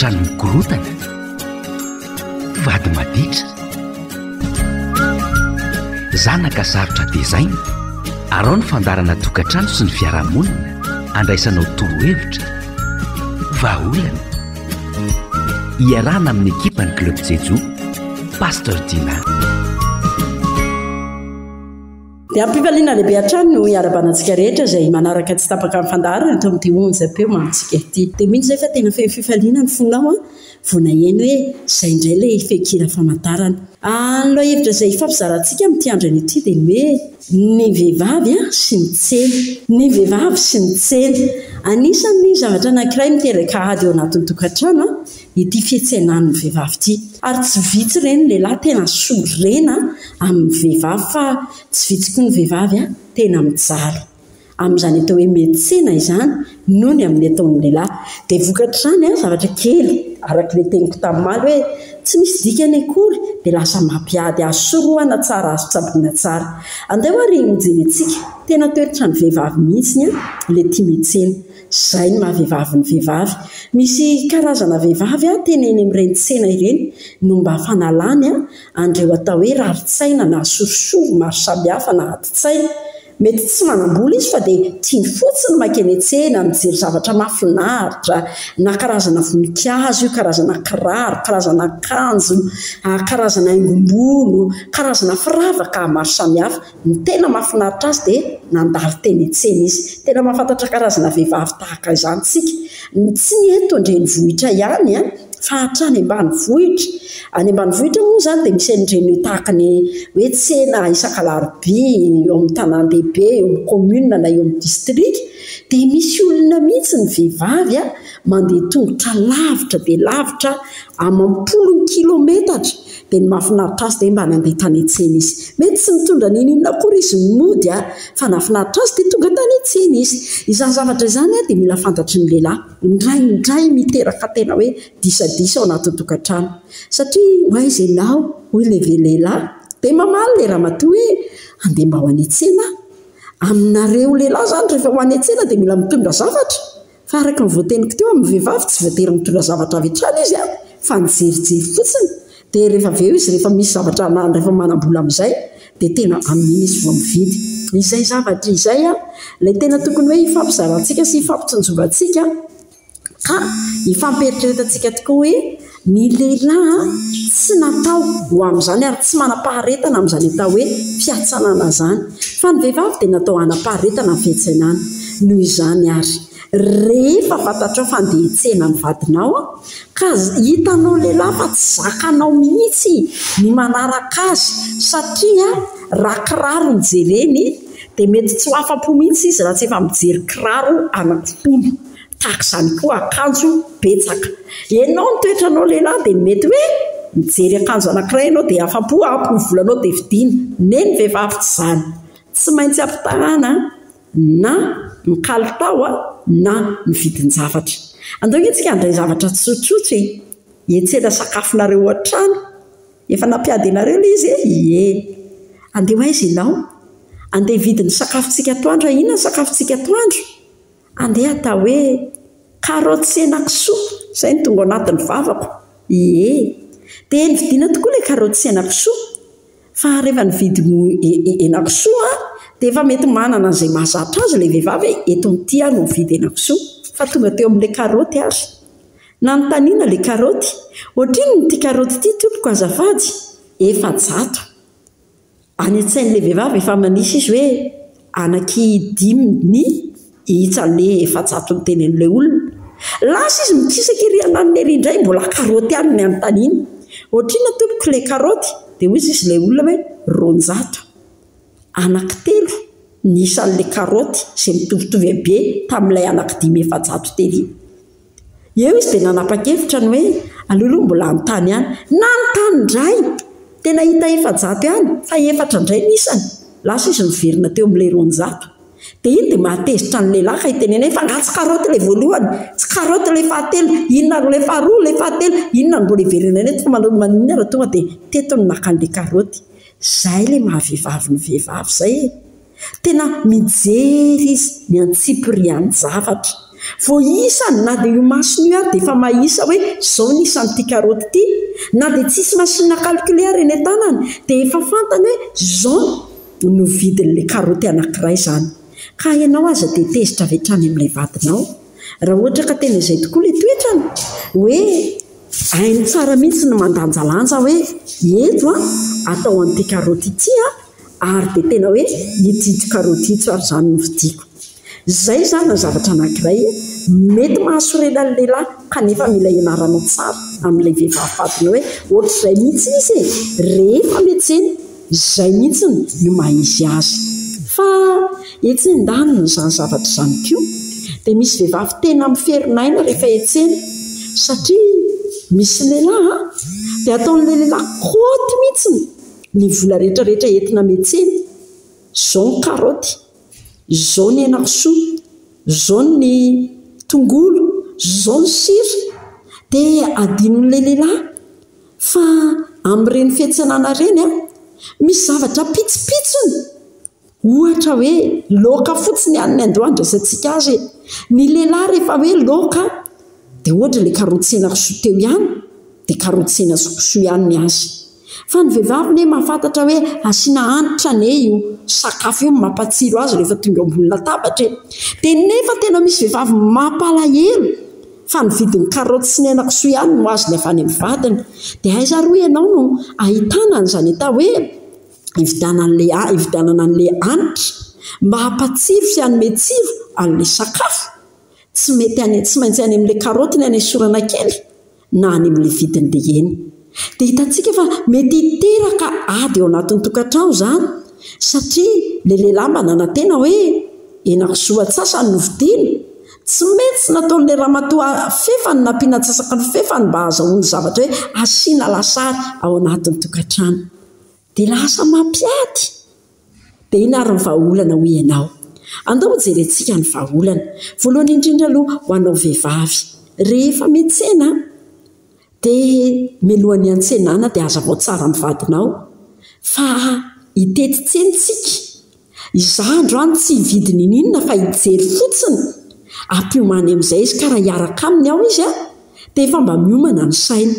tokantrano mikorotana, vady maditra, zanaka sarotra design, arao ny fandarana tokantrano sy ny fiarahamonina, andraisanao torohevitra, vahaolana, iarahana amin'ny ekipa ny Club Jejo, Pasteur Dina. Dia ampifaliana lehibe hatrany no iarabanantsika rehetra izay manaraka tsy tapaka amin'ny fandaharana eto amin'ny onjam-peo mantsika ity. Dia mihitsy izay fa tena fifaliana ny fonao vona eny hoe izay indray ilay fekira famantarana. An'ilay hevitra izay fampizarantsika amin'ity androny ity dia hoe ny vehivavy sy ny tsena, ny vehivavy sy ny tsena. Anisan'ny zavatra anankiray miteraka ady eo anatin'ny tokantrano ity fiantsenan'ny vehivavy ity. Ary tsy vitsy ireny lehilahy tena sorena amin'ny vehivavy fa tsy vitsy koa ny vehivavy tena mijaly. Amin'izany atao hoe metsena izany noho ny amin'ny ataon'ny lehilahy. Dia vokatr'izany zavatra kely arak'ilay teniko tamin'ny hoe tsy misy dikany akory dia lasa mampiady azy soroana tsara azy tsaboina tsara. Andeo ary mijerentsika tena toetra ny vehivavy mihitsy ilay tia metsena. Izay ny mahavehivavy ny vehivavy. Misy karazana vehivavy teneny amin'ireny tsena ireny no mba fanalany andreo atao hoe raritsaina na sorosoro maro samihafa na adi-tsaina. Mety tsy manam-bola izy fa dia tiany fotsiny makeny tsena mijery zavatra mahafinaritra na karazana voninkazo, karazana kiraro, karazana akanjo, karazana haingom-bolo, karazana firavaka maro samihafa. Ny tena mahafinaritra azy dia nandalo teny tsena izy. Tena mahafantatra karazana vehivavy tahaka izany tsika. Tsy ny eto andrenivohitra ihany fa hatrany ambanivohitra. Any ambanivohitra moa izany dia misy an'ireny tahaka ny hoe tsena isak'alarobia eo amin'ny tanan-dehibe, eo amin'ny commune na eo amin'ny district. Dia misy olona mihitsy ny vehivavy mandeha tongotra lavitra dia lavitra amampolo kilometatra. Dia ny mahafinaritra azy dia mba nandeha tany an-tsena izy. Mety tsy mitondra n'inona akory izy mody fa nahafinaritra azy dia tonga tany an-tsena izy. Izany zavatra izany dia mila fantatry ny lehilahy. Indraindray miteraka tena hoe disadisa ao anatin'ny tokantrano. Satria ho aiza ianao, hoy lehilahy dia mamaly ilay ramatoa hoe andeha mba ho any an-tsena. Aminareo lehilahy izany rehefa ho any an-tsena dia mila mitondra zavatra. Fa araka ny voateniko teo amin'ny vehivavy tsy voatery mitondra zavatra avy hatrany izy fa nijerijery fotsiny. Dia rehefa avy eo izy rehefa misy zavatra anany rehefa manam-bola amin'izay dia tena amin'iny izy vao mividy. Izay zavatra izay ilay tena tokony hoe ifampizarantsika sy ifampitsonjovantsika ka ifampieritrretantsika tokoa hoe ny lehilahy tsy natao ho amin'izany ary tsy manam-paharetana amin'izany atao hoe fiatsanana izany. Fa ny vehivavy dia natao hanam-paharetana amin'ny fiantsenana. Noho izany ary rehefa fantatrao fa andeha hiantsena ny vadinao ka hitanao lehilahy fa tsy zakanao mihitsy ny manaraka azy satria raha kiraro mijereny dia mety tsy ho afa-po mihitsy izy raha tsy efa mijery kiraro anankitolo. Tahak'izany koa akanjo betsaka. Ianao ny toetranao lehilahy dia mety hoe mijery akanjo anankiray ianao dia afa-po ampy volanao dia vidiana. Neny vehivavy tsy izany. Tsy maintsy ampitahana na mikalitao na ny vidin-javatra. Andao itsika andray zavatra tsotsotra hiantsena sakafonareo an-trano. Efa nampiady anareo ilay izy andeha ho aiza ianao? Andeha vidin'ny sakafontsika atoandro. Inona ny sakafontsika atoandro? Andeha atao hoe karaoty sy henan-kisoa. Izay ny tonga ao anatin'ny vavako. Dia nividiana tokoa ilay karaoty sy henan-kisoa. Fa rehefa nividy henan-kisoa dia efa mety manana an'izay mahazatra azy ilay vehivavy eto amin'ity no mividy henan-kisoa. Fa tonga teo amin'ilay karaoty ary. Nanontaniana ilay karaoty. Ohatriny n'ity karaoty ity tompoko azafady? Efa-jato. Any an-tsain'ilay vehivavy efa manisy izy hoe anaky 10 itsan'ilay efa-jato ny tenen'ilay olona. Lasa izy mikisaka ery ananiny ery indray mbola karaoty ihany ny anontaniana. Ohatrina tompoko ilay karaoty dia hoy izy ilay olona hoe 200. Anankitelo nisan'ilay karaoty izay mitovitovy be tamin'ilay anaky 5 efa-jato tery. Eo izy dia nanapa-kevitra ny hoe aleoloha mbola anontany ihany. Nanontany indray tena hita efa-jato ihany fa efatra indray nisany. Lasa izy miverina teo amin'ilay 200. Dia iny dia mahatezitra ny lehilahy ka hitenena fa nga tsy karaoty ilay voalohany, tsy karaoty ilay fahatelo, inona ilay faharoa, ilay fahatelo, inona no mbola hiverina eto fa maninona raha tonga dia tetony naka an'ilay karaoty. Izay ilay mahavehivavy ny vehivavy izay. Tena mijery izy ny antsipirian'ny zavatra. vo isany na dia io masony io ary dia efa mahisa hoe zao nisan'ity karoty ity, na dia tsisy masina calculer eny an-tanany dia efa fantany hoe zao no vidin'ilay karoty anankiray zany. Ka ianao aza dia tezitra avy hatrany amin'ilay vadinao raha ohatra ka tena izay tokoa ilay toetrany hoe hainy tsara mihitsy no mandanjalanja hoe eto atao an'ity karoty ity ary dia tena hoe ity karoty ity ary zany no vidiko. Zay zany ny zavatra anankiray mety mahasorena ny lehilahy kanefa mila ianaranao tsara amin'ilay vehivavy vadiny hoe ohatr'izay mihitsy izy rehefa miantsena izay mihitsy no mahizy azy. Fa etsy ndaniny izany zavatra izany koa dia misy vehivavy tena miferin'aina rehefa etsena satria misy lehilahy dia ataon'ilay lehilahy koty mihitsy ny vola rehetrarehetra entina miantsena. Zao ny karoty, zao ny henakisoa, zao ny tongolo, zao ny sira dia adinon'ilay lehilahy. Fa amin'ireny fiantsenana ireny misy zavatra pitsopitsony, ohatra hoe laoka fotsiny ihany ny andohandrasantsika azy. Ny lehilahy rehefa hoe laoka dia ohatra ilay karoty sy henakisoa teo ihany dia karoty sy henakisoa ihany ny azy. Fa ny vehivavy ne mahafantatra hoe asiana hanitra ne io sakafo io mampatsiro azy rehefa tonga ambony latabatra. Dia nefa tena misy vehivavy mampalahelo fa ny vidin'ny karoty sy ny henakisoa ihany no azy ny avy any amin'ny vadiny. Dia aiza ro ianao no ahitana an'izany atao hoe hividanana an'ilay hanitra mba hampatsiro sy hanome tsiro an'ilay sakafo. Tsy maintsy any amin'ilay karoty ny any esorana kely na any amin'ilay vidiny lehieny. Dia hitantsika fa mety hiteraka ady ao anatin'ny tokantrano izany satria ilay lehilahy manana tena hoe henakisoa atsasany no vidiany. Tsy maintsy nataon'ilay ramatoa fefany nampiana atsasaka ny fefany mba ahazahoany zavatra hoe asiana lasary ao anatin'ny tokantrano. Dia lasa mampiady. Dia iny ary ny vahaolana ho ianao. Andao ho jerentsika ny vahaolana. Voalohany indrindra aloha ho anao vehivavy rehefa miantsena dia mialohan'ny antsenana dia hazavao tsara amin'ny vadinao fa hitetitsenitsika. Izandro any tsy hividiny ininona fa hijery fotsiny. Ampiomany amin'izay izy ka raha hiaraka aminy ao izy dia efa mba miomana ny sainy.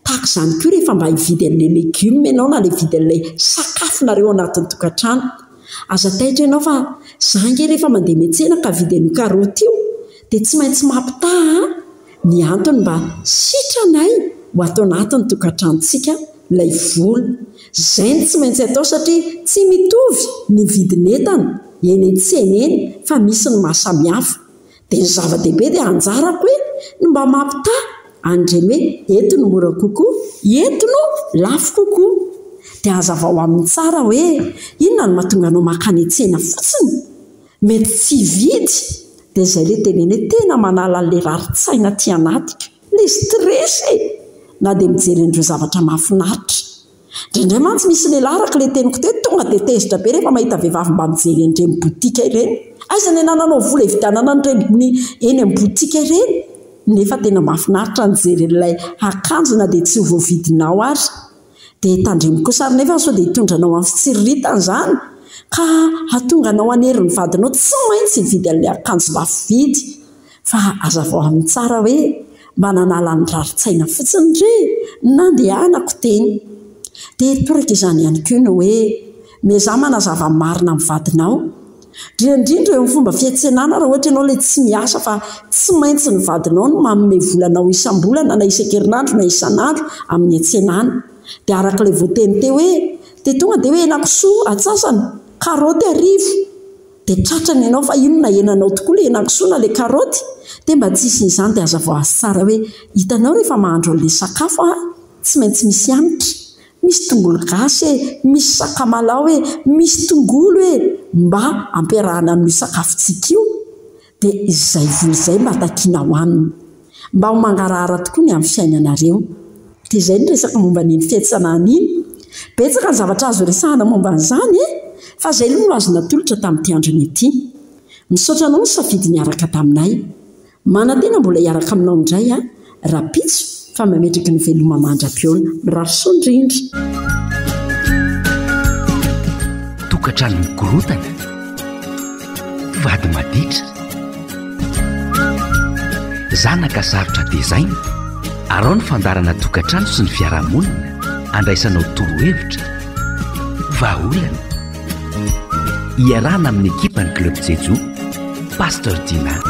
Tahaka izany koa rehefa mba hividy an'ilay legioma ianao na ilay vidy an'ilay sakafonareo anatin'ny tokantrano. Aza taitra ianao fa zange rehefa mandeha miantsena ka vidy an'io karoty io dia tsy maintsy mampitaha ny antony mba sitranay ho atao anatin'ny tokantranontsika ilay vola. Izay no tsy maintsy atao satria tsy mitovy ny vidin'entana eny an-tsena eny fa misy ny mahasamihafa. Dia ny zava-dehibe dia anjarako hoe no mba mampitaha andreny hoe eto no mora kokoa, eto no lafo kokoa. Dia hazavao amin'ny tsara hoe inona no mahatonga anao makany an-tsena fotsiny mety tsy vidy. Dia izay ilay teneny hoe tena manala an'ilay rarin-tsaina aty anatika, ilay stress na dia mijery an'ireo zavatra mahafinaritra. Indraindray mantsy misy lehilahy araka ilay teniko teo tonga dia tezitra be rehefa mahita vehivavy mba mijery an'ireny botika ireny. Aiza ny anananao vola hividanana an'ireny eny amin'ny botika ireny nefa tena mahafinaritra nijery an'ilay akanjo na dia tsy ho voavidinao ary. Dia tandremiko sary nefa sao dia hitondranao amin'ny fitsiriritana izany ka hatonganao anerin'ny vadinao tsy maintsy hividy an'ilay akanjo lafo vidy. Fa hazavao amin'ny tsara hoe mba nanala ny rarin-tsaina fotsiny re nandehanako teny. Dia toraka izany ihany koa no hoe miaza manazava marina amin'ny vadinao. Indrindra eo amin'ny fomba fiantsenana raha ohatra ianao ilay tsy miasa fa tsy maintsy ny vadinao no manome volanao isam-bolana na isan-kerinandro na isan'andro amin'ny antsenana. Dia araka ilay voateny teo hoe dia tonga dia hoe henakisoa atsasany, karoty arivo. Dia tratrany ianao fa inona henanao tokoa ilay henakisoa na ilay karoty. Dia mba tsisy izany dia hazavao azy tsara hoe hitanao rehefa mahandro an'ilay sakafo tsy maintsy misy hanitra. Misy tongolo gasy misy sakamalaho misy tongolo mba ampiarahana amin'ny sakafontsika io. Dia izay vola izay mba takiana ho aminy mba ho mangarahara tokoa ny amin'ny fiainanareo. Dia izay ny resaka momba ny fiantsenana iny. Betsaka ny zavatra azo resahana momba an'izany fa izay no azo natolotra tamin'ity androny ity. Misaotra anao ny safidy niaraka taminay. Manantena mbola hiaraka aminao indray Rapitso fa mametraka ny veloma mandra-piona mirarisoa indrindra. Tokantrano mikorotana vady maditra. zanaka sarotra dezaina arao ny fandarana tokantrano sy ny fiarahamonina andraisanao torohevitra vaolana iarahana amin'ny ekipa ny club jejo pasteur Dina.